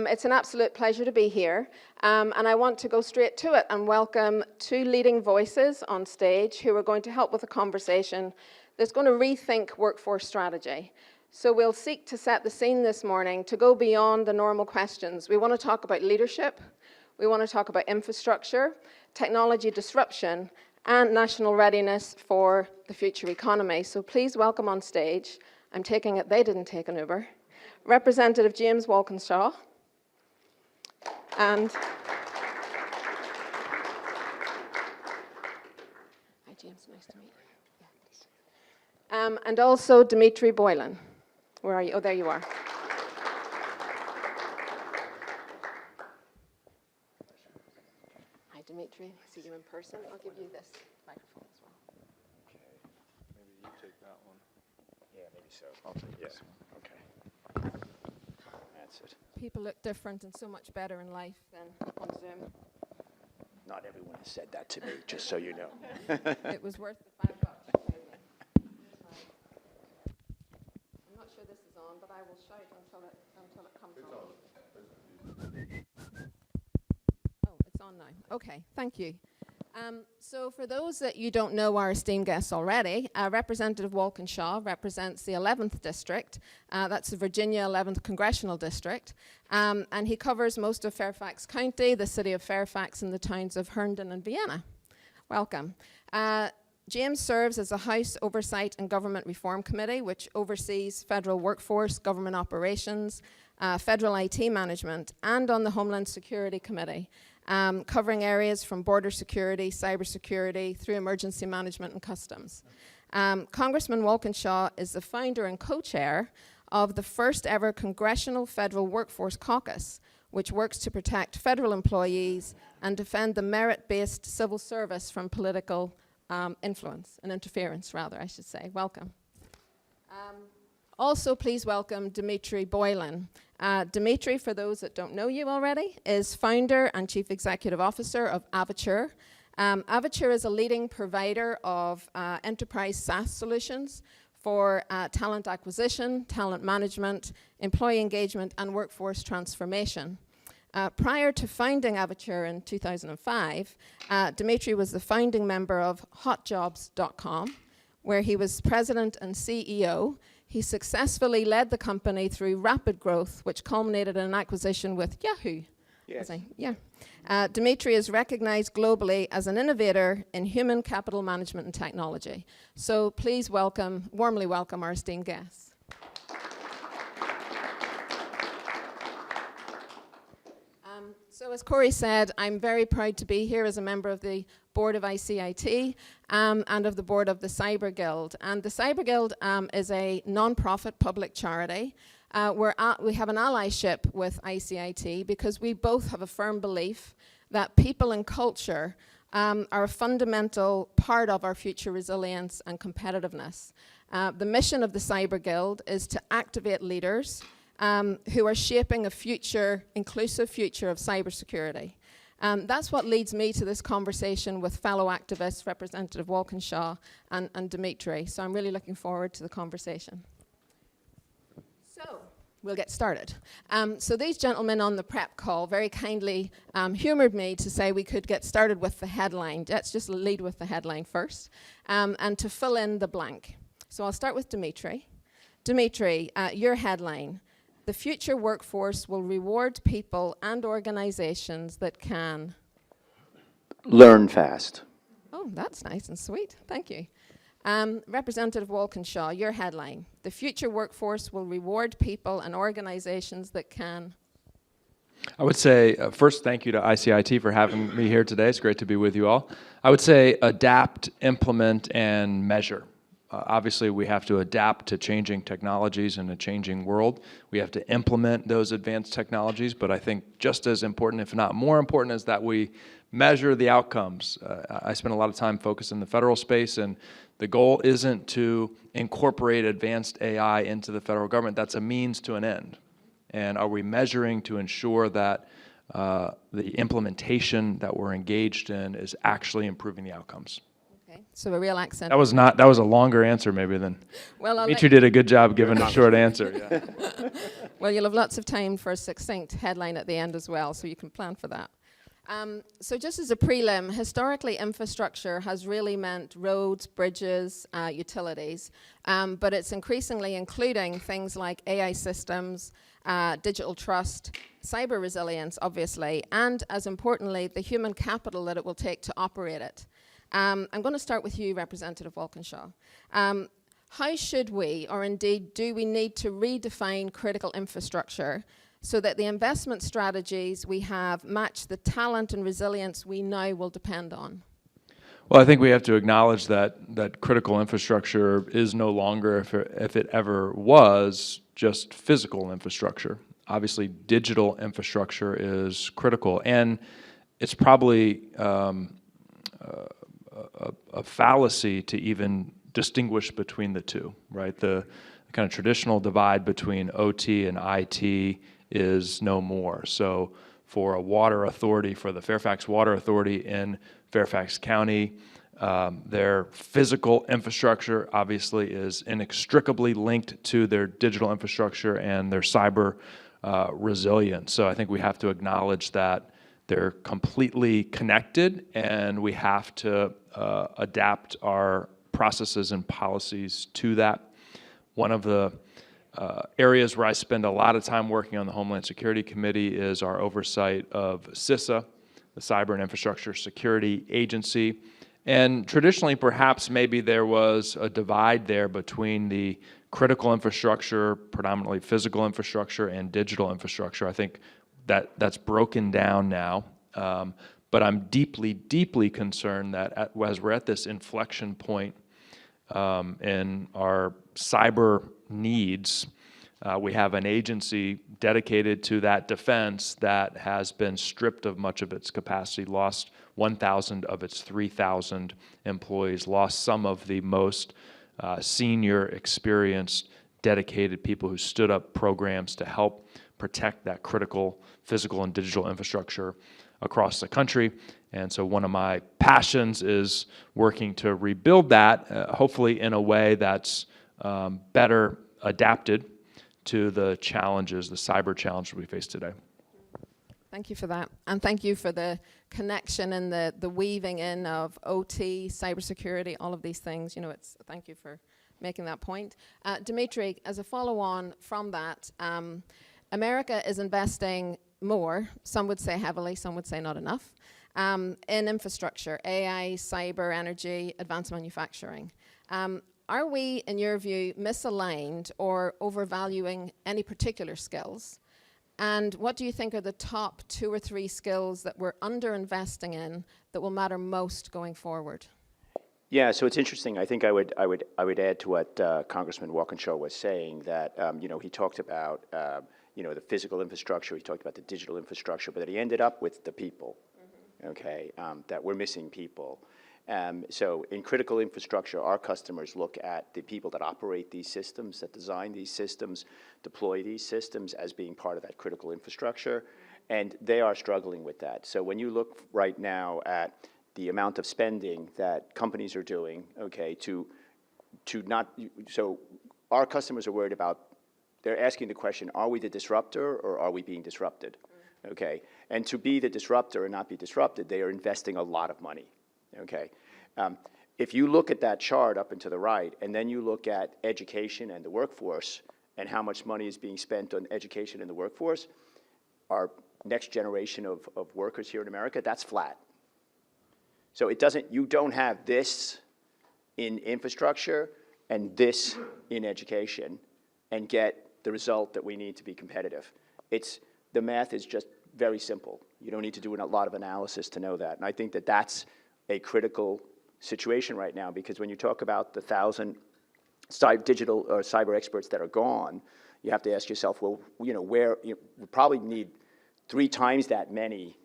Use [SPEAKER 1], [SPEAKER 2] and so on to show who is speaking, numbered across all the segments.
[SPEAKER 1] It's an absolute pleasure to be here, and I want to go straight to it and welcome two leading voices on stage who are going to help with a conversation that's going to rethink workforce strategy. So we'll seek to set the scene this morning to go beyond the normal questions. We want to talk about leadership, we want to talk about infrastructure, technology disruption, and national readiness for the future economy. So please welcome on stage, I'm taking it they didn't take an Uber, Representative James Walkinshaw, and hi James, nice to meet you. And also Dimitri Boylan. Where are you? Oh, there you are. Hi Dimitri, see you in person. I'll give you this microphone as well.
[SPEAKER 2] Okay, maybe you take that one.
[SPEAKER 3] Yeah, maybe so. I'll take this one. Okay. That's it.
[SPEAKER 1] People look different and so much better in life than on Zoom.
[SPEAKER 3] Not everyone has said that to me, just so you know.
[SPEAKER 1] It was worth the $5. I'm not sure this is on, but I will shout until it comes on. Oh, it's on now. Okay, thank you. So for those that you don't know our esteemed guests already, Representative Walkinshaw represents the 11th District. That's the Virginia 11th Congressional District. And he covers most of Fairfax County, the city of Fairfax, and the towns of Herndon and Vienna. Welcome. James serves as the House Oversight and Government Reform Committee, which oversees federal workforce, government operations, federal IT management, and on the Homeland Security Committee, covering areas from border security, cybersecurity, through emergency management and customs. Congressman Walkinshaw is the founder and co-chair of the first ever Congressional Federal Workforce Caucus, which works to protect federal employees and defend the merit-based civil service from political influence and interference, rather, I should say. Welcome. Also, please welcome Dimitri Boylan. Dimitri, for those that don't know you already, is founder and chief executive officer of Avature. Avature is a leading provider of enterprise SaaS solutions for talent acquisition, talent management, employee engagement, and workforce transformation. Prior to founding Avature in 2005, Dimitri was the founding member of hotjobs.com, where he was president and CEO. He successfully led the company through rapid growth, which culminated in an acquisition with Yahoo.
[SPEAKER 3] Yes.
[SPEAKER 1] Dimitri is recognized globally as an innovator in human capital management and technology. So please warmly welcome our esteemed guests. So as Corey said, I'm very proud to be here as a member of the board of ICIT and of the board of the Cyber Guild. And the Cyber Guild is a non-profit public charity. We have an allyship with ICIT because we both have a firm belief that people and culture are a fundamental part of our future resilience and competitiveness. The mission of the Cyber Guild is to activate leaders who are shaping a future, inclusive future of cybersecurity. That's what leads me to this conversation with fellow activists, Representative Walkinshaw and Dimitri. So I'm really looking forward to the conversation. So we'll get started. So these gentlemen on the prep call very kindly humored me to say we could get started with the headline. Let's just lead with the headline first, and to fill in the blank. So I'll start with Dimitri. Dimitri, your headline: the future workforce will reward people and organizations that can
[SPEAKER 3] Learn fast.
[SPEAKER 1] Oh, that's nice and sweet. Thank you. Representative Walkinshaw, your headline: the future workforce will reward people and organizations that can.
[SPEAKER 2] I would say, first, thank you to ICIT for having me here today. It's great to be with you all. I would say adapt, implement, and measure. Obviously, we have to adapt to changing technologies in a changing world. We have to implement those advanced technologies, but I think just as important, if not more important, is that we measure the outcomes. I spend a lot of time focused in the federal space, and the goal isn't to incorporate advanced AI into the federal government. That's a means to an end. And are we measuring to ensure that the implementation that we're engaged in is actually improving the outcomes?
[SPEAKER 1] So a real accent.
[SPEAKER 2] That was a longer answer maybe than.
[SPEAKER 1] Well,
[SPEAKER 2] Dimitri did a good job giving a short answer. Yeah.
[SPEAKER 1] Well, you'll have lots of time for a succinct headline at the end as well, so you can plan for that. So just as a prelim, historically infrastructure has really meant roads, bridges, utilities, but it's increasingly including things like AI systems, digital trust, cyber resilience, obviously, and as importantly, the human capital that it will take to operate it. I'm going to start with you, Representative Walkinshaw. How should we, or indeed do we need to redefine critical infrastructure so that the investment strategies we have match the talent and resilience we now will depend on?
[SPEAKER 2] Well, I think we have to acknowledge that critical infrastructure is no longer, if it ever was, just physical infrastructure. Obviously, digital infrastructure is critical, and it's probably a fallacy to even distinguish between the two, right? The kind of traditional divide between OT and IT is no more. So for a water authority, for the Fairfax Water Authority in Fairfax County, their physical infrastructure obviously is inextricably linked to their digital infrastructure and their cyber resilience. So I think we have to acknowledge that they're completely connected, and we have to adapt our processes and policies to that. One of the areas where I spend a lot of time working on the Homeland Security Committee is our oversight of CISA, the Cyber and Infrastructure Security Agency. And traditionally, perhaps maybe there was a divide there between the critical infrastructure, predominantly physical infrastructure, and digital infrastructure. I think that's broken down now. But I'm deeply, deeply concerned that as we're at this inflection point in our cyber needs, we have an agency dedicated to that defense that has been stripped of much of its capacity, lost 1,000 of its 3,000 employees, lost some of the most senior, experienced, dedicated people who stood up programs to help protect that critical physical and digital infrastructure across the country. And so one of my passions is working to rebuild that, hopefully in a way that's better adapted to the challenges, the cyber challenges we face today.
[SPEAKER 1] Thank you for that. And thank you for the connection and the weaving in of OT, cybersecurity, all of these things. You know, thank you for making that point. Dimitri, as a follow-on from that, America is investing more, some would say heavily, some would say not enough, in infrastructure, AI, cyber, energy, advanced manufacturing. Are we, in your view, misaligned or overvaluing any particular skills? And what do you think are the top 2 or 3 skills that we're underinvesting in that will matter most going forward?
[SPEAKER 3] Yeah, so it's interesting. I think I would add to what Congressman Walkinshaw was saying, that he talked about the physical infrastructure, he talked about the digital infrastructure, but that he ended up with the people. Okay, that we're missing people. So in critical infrastructure, our customers look at the people that operate these systems, that design these systems, deploy these systems as being part of that critical infrastructure, and they are struggling with that. So when you look right now at the amount of spending that companies are doing, okay, so our customers are worried about, they're asking the question, are we the disruptor or are we being disrupted? Okay, and to be the disruptor and not be disrupted, they are investing a lot of money. Okay, if you look at that chart up and to the right, and then you look at education and the workforce, and how much money is being spent on education and the workforce, our next generation of workers here in America, that's flat. So you don't have this in infrastructure and this in education and get the result that we need to be competitive. The math is just very simple. You don't need to do a lot of analysis to know that. And I think that that's a critical situation right now, because when you talk about the 1,000 digital or cyber experts that are gone, you have to ask yourself, well, we probably need 3 times that many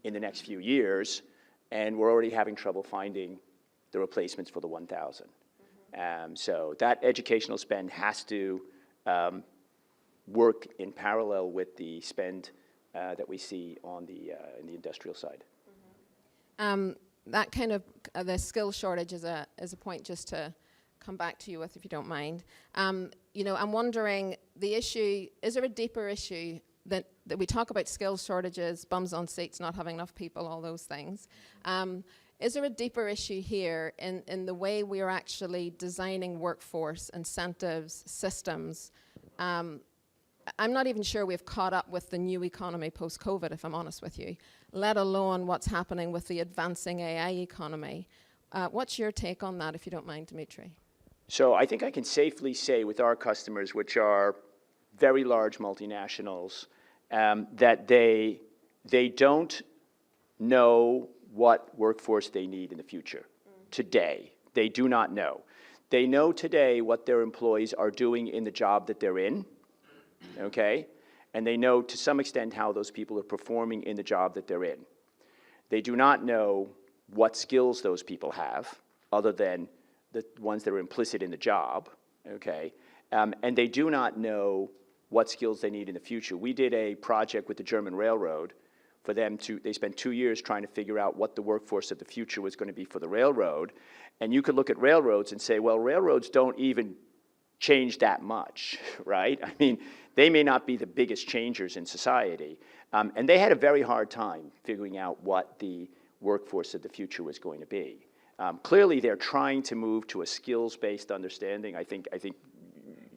[SPEAKER 3] in the next few years, and we're already having trouble finding the replacements for the 1,000. So that educational spend has to work in parallel with the spend that we see on in the industrial side.
[SPEAKER 1] That kind of the skill shortage is a point just to come back to you with, if you don't mind. you know, I'm wondering, the issue, is there a deeper issue that we talk about skills shortages, bums on seats, not having enough people, all those things. Is there a deeper issue here in the way we are actually designing workforce, incentives, systems? I'm not even sure we've caught up with the new economy post-COVID, if I'm honest with you, let alone what's happening with the advancing AI economy. What's your take on that, if you don't mind, Dimitri?
[SPEAKER 3] So I think I can safely say with our customers, which are very large multinationals, that they don't know what workforce they need in the future. Today, they do not know. They know today what their employees are doing in the job that they're in, okay? And they know to some extent how those people are performing in the job that they're in. They do not know what skills those people have, other than the ones that are implicit in the job, okay? And they do not know what skills they need in the future. We did a project with the German railroad for them they spent 2 years trying to figure out what the workforce of the future was going to be for the railroad. And you could look at railroads and say, well, railroads don't even change that much, right? I mean, they may not be the biggest changers in society. And they had a very hard time figuring out what the workforce of the future was going to be. Clearly, they're trying to move to a skills-based understanding. I think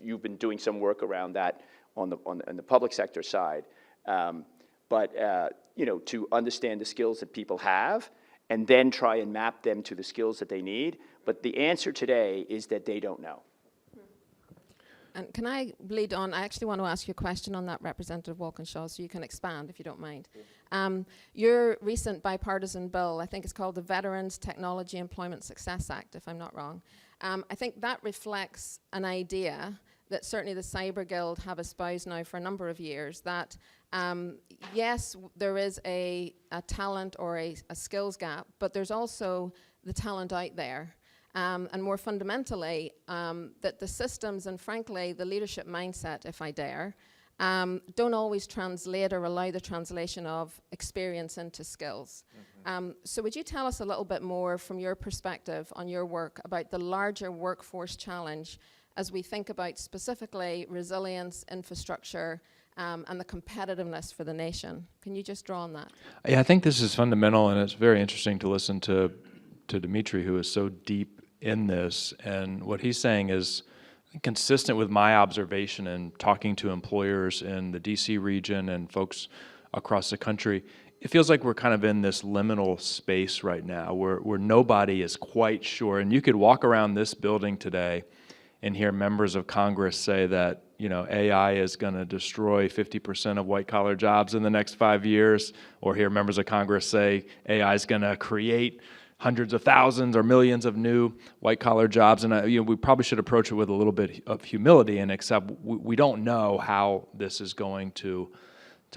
[SPEAKER 3] you've been doing some work around that on the public sector side. But you know, to understand the skills that people have and then try and map them to the skills that they need. But the answer today is that they don't know.
[SPEAKER 1] And can I bleed on? I actually want to ask you a question on that, Representative Walkinshaw, so you can expand if you don't mind. Your recent bipartisan bill, I think it's called the Veterans Technology Employment Success Act, if I'm not wrong. I think that reflects an idea that certainly the Cyber Guild have espoused now for a number of years, that yes, there is a talent or a skills gap, but there's also the talent out there. And more fundamentally, that the systems and frankly, the leadership mindset, if I dare, don't always translate or allow the translation of experience into skills. So would you tell us a little bit more from your perspective on your work about the larger workforce challenge as we think about specifically resilience, infrastructure, and the competitiveness for the nation? Can you just draw on that?
[SPEAKER 2] Yeah, I think this is fundamental, and it's very interesting to listen to Dimitri, who is so deep in this, and what he's saying is consistent with my observation and talking to employers in the DC region and folks across the country. It feels like we're kind of in this liminal space right now where nobody is quite sure. And you could walk around this building today and hear members of Congress say that, you know, AI is going to destroy 50% of white-collar jobs in the next 5 years, or hear members of Congress say AI is going to create hundreds of thousands or millions of new white-collar jobs. And you know, we probably should approach it with a little bit of humility and accept we don't know how this is going to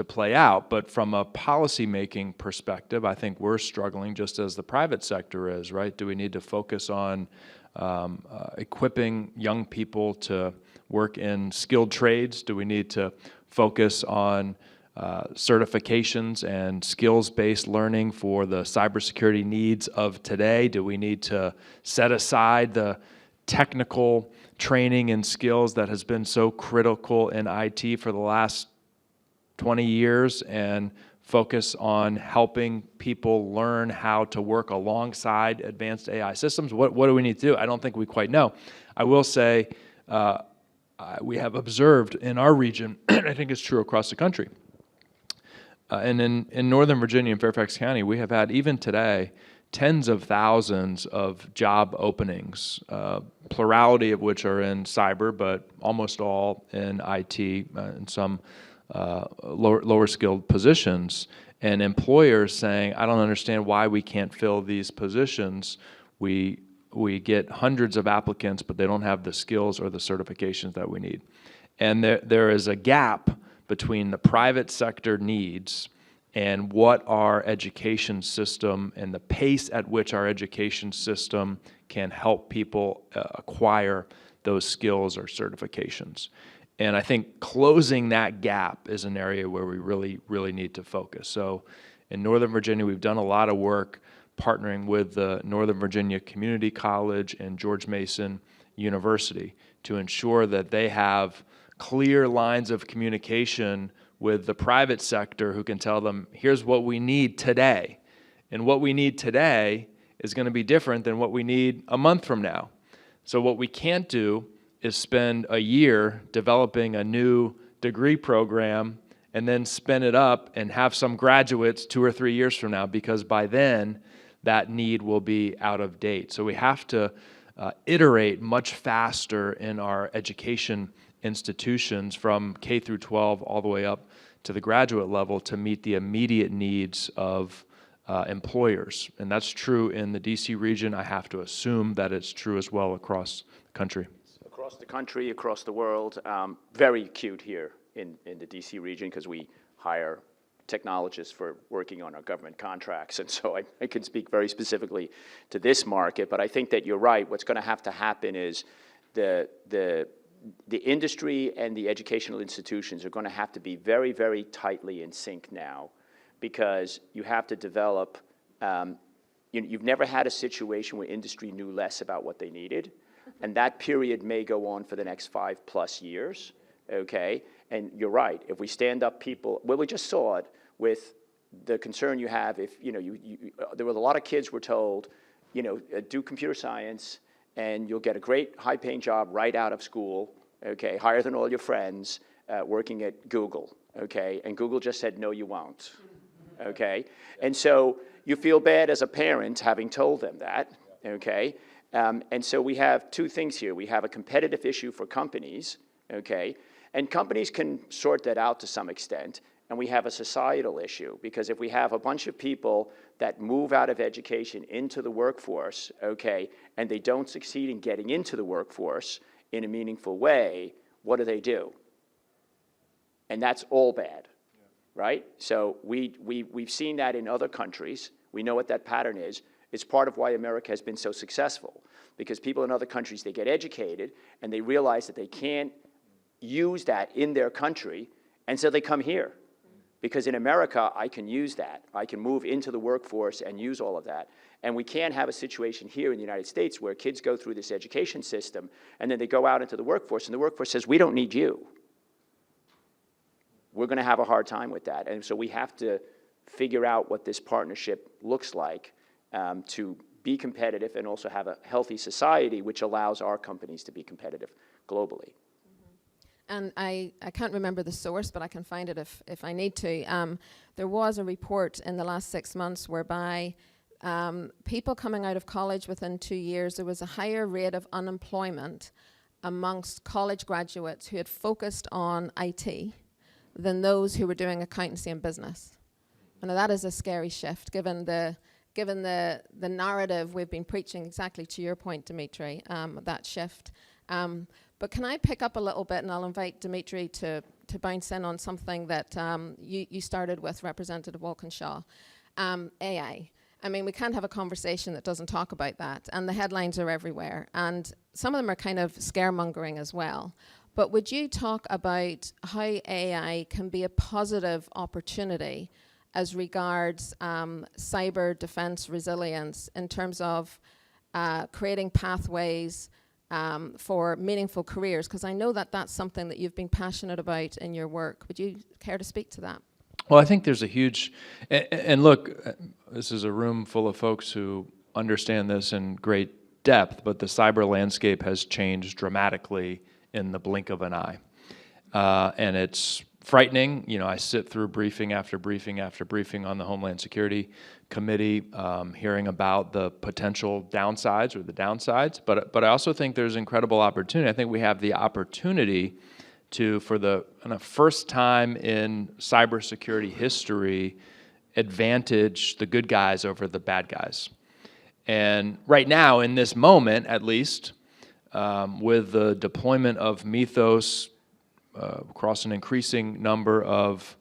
[SPEAKER 2] play out. But from a policy-making perspective, I think we're struggling just as the private sector is, right? Do we need to focus on equipping young people to work in skilled trades? Do we need to focus on certifications and skills-based learning for the cybersecurity needs of today? Do we need to set aside the technical training and skills that has been so critical in IT for the last 20 years and focus on helping people learn how to work alongside advanced AI systems? What do we need to do? I don't think we quite know. I will say we have observed in our region, and I think it's true across the country, and in Northern Virginia and Fairfax County, we have had, even today, tens of thousands of job openings, plurality of which are in cyber, but almost all in IT and some lower skilled positions. And employers saying, I don't understand why we can't fill these positions. We get hundreds of applicants, but they don't have the skills or the certifications that we need. And there is a gap between the private sector needs and what our education system and the pace at which our education system can help people acquire those skills or certifications. And I think closing that gap is an area where we really need to focus. So in Northern Virginia, we've done a lot of work partnering with the Northern Virginia Community College and George Mason university to ensure that they have clear lines of communication with the private sector who can tell them, here's what we need today. And what we need today is going to be different than what we need a month from now. So what we can't do is spend a year developing a new degree program and then spin it up and have some graduates 2 or 3 years from now, because by then that need will be out of date. So we have to iterate much faster in our education institutions from K through 12 all the way up to the graduate level to meet the immediate needs of employers. And that's true in the DC region. I have to assume that it's true as well across the country.
[SPEAKER 3] Across the country, across the world, very acute here in the DC region, because we hire technologists for working on our government contracts, and so I can speak very specifically to this market. But I think that you're right. What's going to have to happen is the industry and the educational institutions are going to have to be very, very tightly in sync now, because you have to develop, you've never had a situation where industry knew less about what they needed, and that period may go on for the next 5+ years, okay? And you're right, if we stand up people, well, we just saw it with the concern you have if, there were a lot of kids were told, do computer science and you'll get a great high-paying job right out of school, okay, higher than all your friends, working at Google, okay? And Google just said, no, you won't, okay? And so you feel bad as a parent having told them that, okay? And so we have two things here. We have a competitive issue for companies, okay? And companies can sort that out to some extent. And we have a societal issue, because if we have a bunch of people that move out of education into the workforce, okay, and they don't succeed in getting into the workforce in a meaningful way, what do? And that's all bad, right? So we've seen that in other countries. We know what that pattern is. It's part of why America has been so successful, because people in other countries, they get educated and they realize that they can't use that in their country, and so they come here. Because in America, I can use that. I can move into the workforce and use all of that. And we can't have a situation here in the United States where kids go through this education system and then they go out into the workforce and the workforce says, we don't need you. We're going to have a hard time with that. And so we have to figure out what this partnership looks like to be competitive and also have a healthy society which allows our companies to be competitive globally.
[SPEAKER 1] And I can't remember the source, but I can find it if I need to. There was a report in the last 6 months whereby people coming out of college within 2 years, there was a higher rate of unemployment amongst college graduates who had focused on IT than those who were doing accountancy and business. And that is a scary shift, given the narrative we've been preaching, exactly to your point, Dimitri, that shift. But can I pick up a little bit, and I'll invite Dimitri to bounce in on something that you started with, Representative Walkinshaw, AI. I mean, we can't have a conversation that doesn't talk about that, and the headlines are everywhere, and some of them are kind of scaremongering as well. But would you talk about how AI can be a positive opportunity as regards cyber defense resilience in terms of creating pathways for meaningful careers? Because I know that that's something that you've been passionate about in your work. Would you care to speak to that?
[SPEAKER 2] Well, I think there's a huge, and look, this is a room full of folks who understand this in great depth, but the cyber landscape has changed dramatically in the blink of an eye. And it's frightening. I sit through briefing after briefing after briefing on the Homeland Security Committee, hearing about the potential downsides or the downsides, but I also think there's incredible opportunity. I think we have the opportunity to, for the first time in cybersecurity history, advantage the good guys over the bad guys. And right now, in this moment at least, with the deployment of Mythos across an increasing number of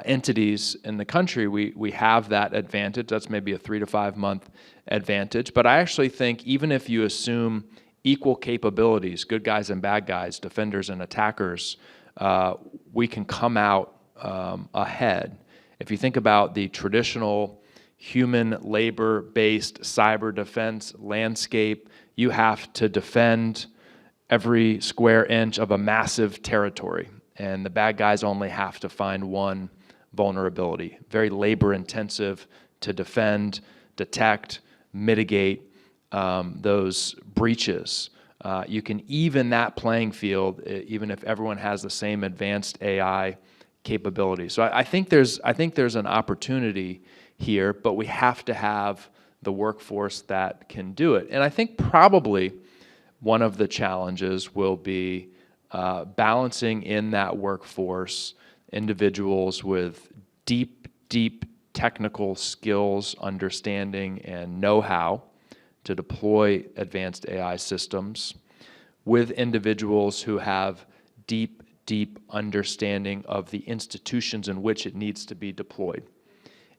[SPEAKER 2] entities in the country, we have that advantage. That's maybe a 3 to 5 month advantage. But I actually think even if you assume equal capabilities, good guys and bad guys, defenders and attackers, we can come out ahead. If you think about the traditional human labor-based cyber defense landscape, you have to defend every square inch of a massive territory, and the bad guys only have to find one vulnerability. Very labor intensive to defend, detect, mitigate those breaches. You can even that playing field, even if everyone has the same advanced AI capability. So I think there's an opportunity here, but we have to have the workforce that can do it. And I think probably one of the challenges will be balancing in that workforce individuals with deep technical skills, understanding, and know-how to deploy advanced AI systems with individuals who have deep understanding of the institutions in which it needs to be deployed.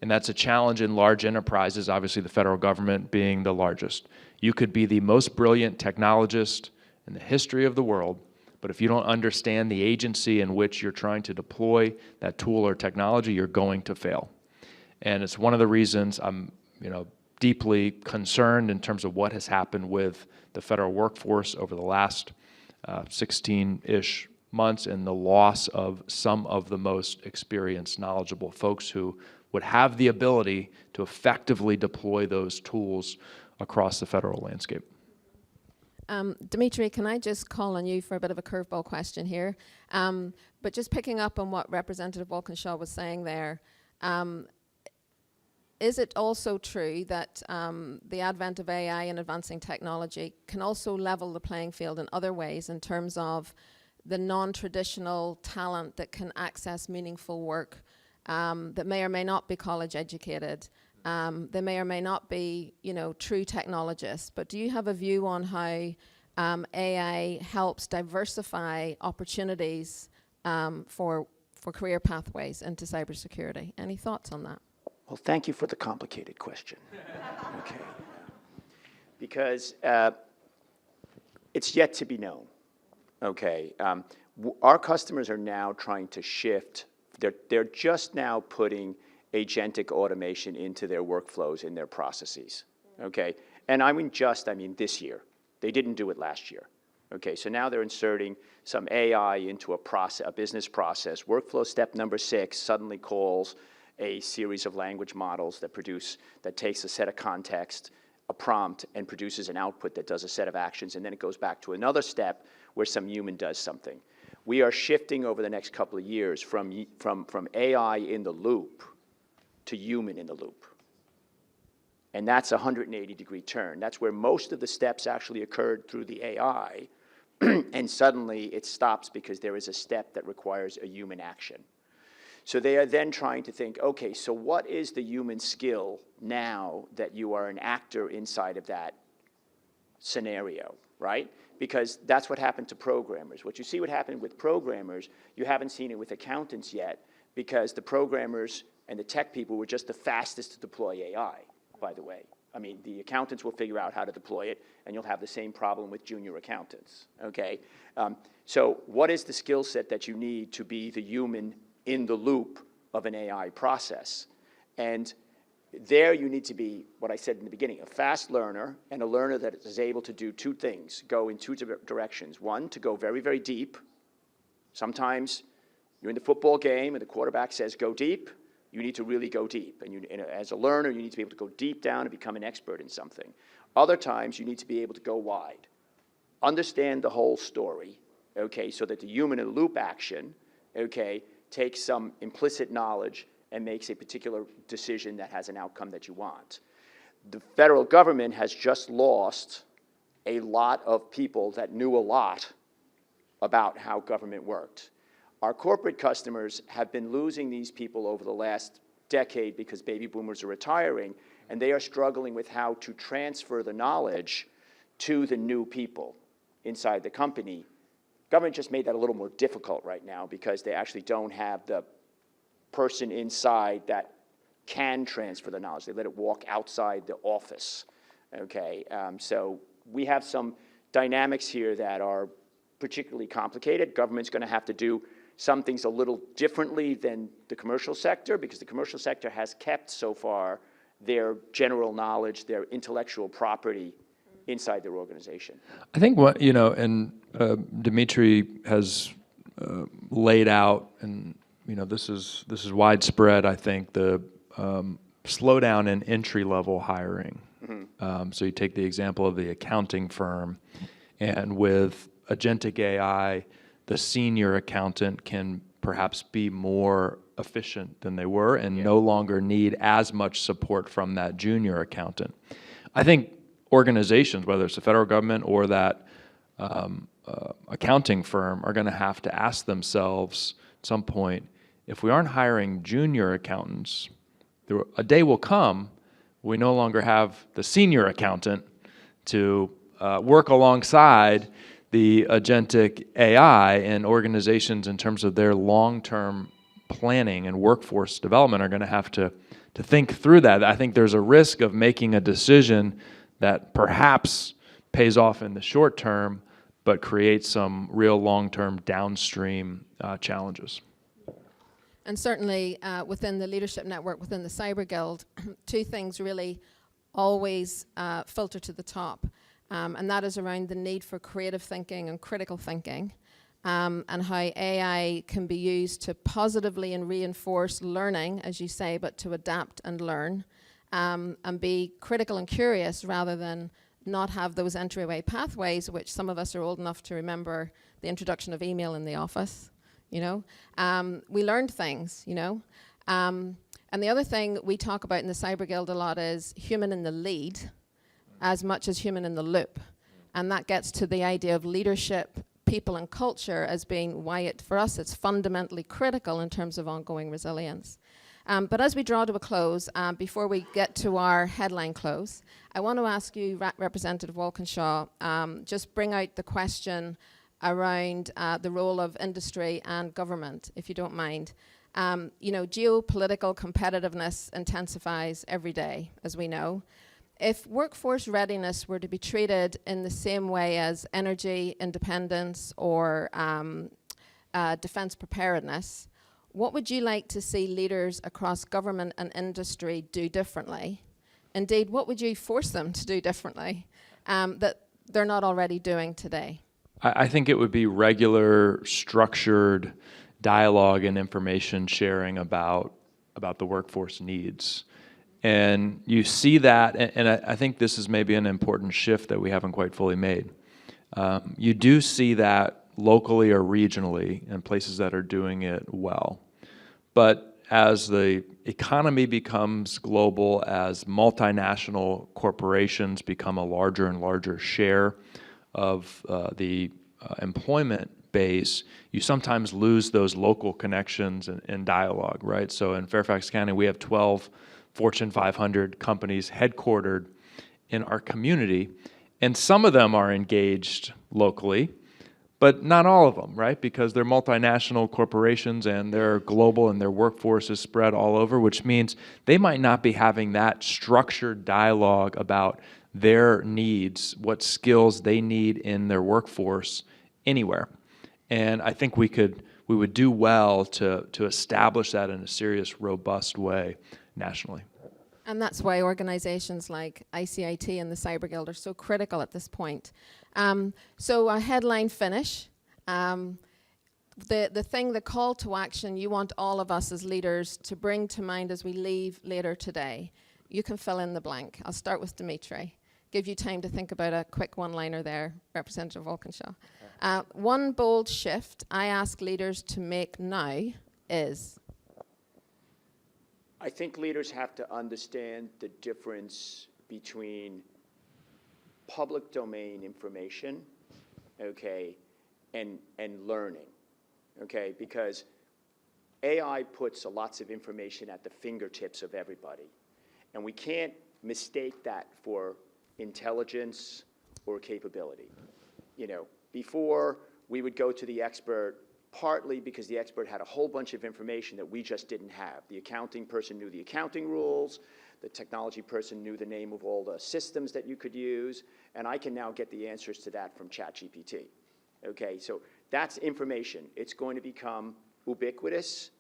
[SPEAKER 2] And that's a challenge in large enterprises, obviously the federal government being the largest. You could be the most brilliant technologist in the history of the world, but if you don't understand the agency in which you're trying to deploy that tool or technology, you're going to fail. And it's one of the reasons I'm, deeply concerned in terms of what has happened with the federal workforce over the last 16-ish months and the loss of some of the most experienced, knowledgeable folks who would have the ability to effectively deploy those tools across the federal landscape.
[SPEAKER 1] Dimitri, can I just call on you for a bit of a curveball question here? But just picking up on what Representative Walkinshaw was saying there, is it also true that the advent of AI and advancing technology can also level the playing field in other ways in terms of the non-traditional talent that can access meaningful work that may or may not be college educated? They may or may not be, true technologists. But do you have a view on how AI helps diversify opportunities for career pathways into cybersecurity? Any thoughts on that?
[SPEAKER 3] Well, thank you for the complicated question. Okay. Because it's yet to be known. Okay. Our customers are now trying to shift. They're just now putting agentic automation into their workflows, in their processes, okay? And I mean this year. They didn't do it last year, okay? So now they're inserting some AI into a business process. Workflow step number 6 suddenly calls a series of language models that takes a set of context, a prompt, and produces an output that does a set of actions, and then it goes back to another step where some human does something. We are shifting over the next couple of years from AI in the loop to human in the loop. And that's a 180-degree turn. That's where most of the steps actually occurred through the AI, and suddenly it stops because there is a step that requires a human action. So they are then trying to think, okay, so what is the human skill now that you are an actor inside of that scenario, right? Because that's what happened to programmers. What you see what happened with programmers, you haven't seen it with accountants yet, because the programmers and the tech people were just the fastest to deploy AI, by the way. I mean, the accountants will figure out how to deploy it, and you'll have the same problem with junior accountants, okay? So what is the skill set that you need to be the human in the loop of an AI process? And there you need to be, what I said in the beginning, a fast learner and a learner that is able to do two things, go in two directions. One, to go very, very deep. Sometimes you're in the football game and the quarterback says, go deep. You need to really go deep. And as a learner, you need to be able to go deep down and become an expert in something. Other times, you need to be able to go wide. Understand the whole story, okay, so that the human in the loop action, okay, takes some implicit knowledge and makes a particular decision that has an outcome that you want. The federal government has just lost a lot of people that knew a lot about how government worked. Our corporate customers have been losing these people over the last decade because baby boomers are retiring, and they are struggling with how to transfer the knowledge to the new people inside the company. Government just made that a little more difficult right now because they actually don't have the person inside that can transfer the knowledge. They let it walk outside the office, okay? So we have some dynamics here that are particularly complicated. Government's going to have to do some things a little differently than the commercial sector, because the commercial sector has kept so far their general knowledge, their intellectual property inside their organization.
[SPEAKER 2] I think what, and Dimitri has laid out, and this is widespread. I think the slowdown in entry-level hiring. So you take the example of the accounting firm, and with agentic AI, the senior accountant can perhaps be more efficient than they were and no longer need as much support from that junior accountant. I think organizations, whether it's the federal government or that accounting firm, are going to have to ask themselves at some point, if we aren't hiring junior accountants, a day will come we no longer have the senior accountant to work alongside the agentic AI, and organizations in terms of their long-term planning and workforce development are going to have to think through that. I think there's a risk of making a decision that perhaps pays off in the short term, but creates some real long-term downstream challenges.
[SPEAKER 1] And certainly within the leadership network, within the Cyber Guild, two things really always filter to the top. And that is around the need for creative thinking and critical thinking, and how AI can be used to positively and reinforce learning, as you say, but to adapt and learn, and be critical and curious rather than not have those entryway pathways, which some of us are old enough to remember the introduction of email in the office. We learned things, And the other thing we talk about in the Cyber Guild a lot is human in the lead as much as human in the loop. And that gets to the idea of leadership, people, and culture as being why for us it's fundamentally critical in terms of ongoing resilience. But as we draw to a close, before we get to our headline close, I want to ask you, Representative Walkinshaw, just bring out the question around the role of industry and government, if you don't mind. Geopolitical competitiveness intensifies every day, as we know. If workforce readiness were to be treated in the same way as energy independence or defense preparedness, what would you like to see leaders across government and industry do differently? Indeed, what would you force them to do differently that they're not already doing today?
[SPEAKER 2] I think it would be regular, structured dialogue and information sharing about the workforce needs. And you see that, and I think this is maybe an important shift that we haven't quite fully made. You do see that locally or regionally in places that are doing it well. But as the economy becomes global, as multinational corporations become a larger and larger share of the employment base, you sometimes lose those local connections and dialogue, right? So in Fairfax County, we have 12 Fortune 500 companies headquartered in our community, and some of them are engaged locally, but not all of them, right? Because they're multinational corporations and they're global and their workforce is spread all over, which means they might not be having that structured dialogue about their needs, what skills they need in their workforce anywhere. And I think we would do well to establish that in a serious, robust way nationally.
[SPEAKER 1] And that's why organizations like ICIT and the Cyber Guild are so critical at this point. So a headline finish. The call to action you want all of us as leaders to bring to mind as we leave later today. You can fill in the blank. I'll start with Dimitri. Give you time to think about a quick one-liner there, Representative Walkinshaw. One bold shift I ask leaders to make now is?
[SPEAKER 3] I think leaders have to understand the difference between public domain information, okay, and learning, okay, because AI puts lots of information at the fingertips of everybody, and we can't mistake that for intelligence or capability. Before we would go to the expert partly because the expert had a whole bunch of information that we just didn't have. The accounting person knew the accounting rules, the technology person knew the name of all the systems that you could use, and I can now get the answers to that from ChatGPT. Okay, so that's information. It's going to become ubiquitous,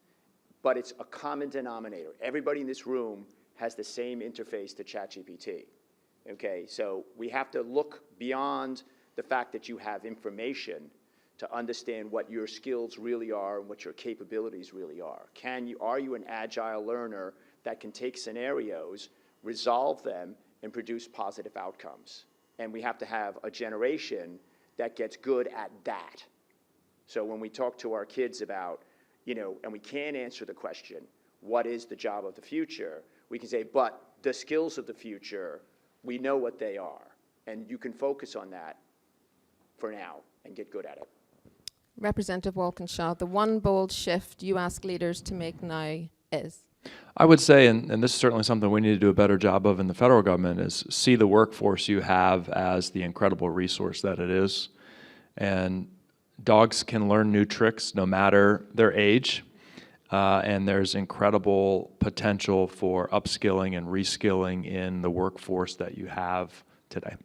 [SPEAKER 3] but it's a common denominator. Everybody in this room has the same interface to ChatGPT. Okay, so we have to look beyond the fact that you have information to understand what your skills really are and what your capabilities really are. Are you an agile learner that can take scenarios, resolve them, and produce positive outcomes? And we have to have a generation that gets good at that. So when we talk to our kids about, and we can't answer the question, what is the job of the future? We can say, but the skills of the future, we know what they are. And you can focus on that for now and get good at it.
[SPEAKER 1] Representative Walkinshaw, the one bold shift you ask leaders to make now is?
[SPEAKER 2] I would say, and this is certainly something we need to do a better job of in the federal government, is see the workforce you have as the incredible resource that it is. And dogs can learn new tricks no matter their age, and there's incredible potential for upskilling and reskilling in the workforce that you have today.